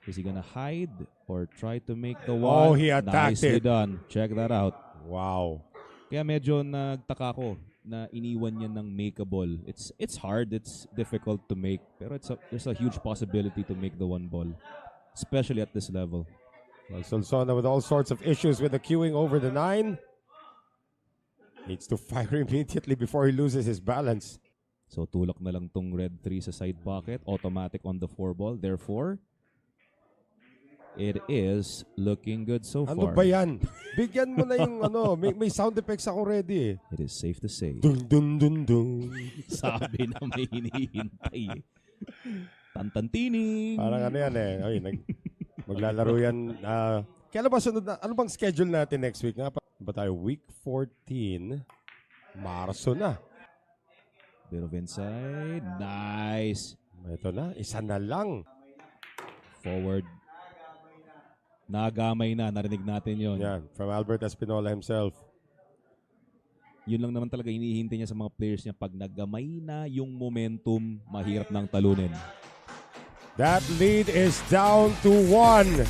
Is he gonna hide or try to make the Oh, one? he attacked Nicely it. done. Check that out. Wow. Kaya medyo nagtaka ko na iniwan niya ng makeable. It's hard, it's difficult to make, pero there's a huge possibility to make the one ball, especially at this level. Well, Solsona with all sorts of issues with the queuing over the 9. Needs to fire immediately before he loses his balance. So tulak na lang tong red 3 sa side pocket, automatic on the 4 ball. Therefore, it is looking good so Ano far. ba yan? Bigyan mo na yung may sound effects ako ready eh. It is safe to say. Dun dun dun dun. Sabi na may hinihintay. Tantantini. Parang ano yan eh. Ay, maglalaro yan. Kailan ba sunod na? Ano bang schedule natin next week? Nga ba tayo? Week 14. Marso na. Bit of inside. Nice. Ito na. Isa na lang. Forward. Nagamay na. Narinig natin yon. Yan. From Albert Espinola himself. Yun lang naman talaga hinihintay niya sa mga players niya. Pag nagamay na yung momentum, mahirap nang talunin. That lead is down to 1.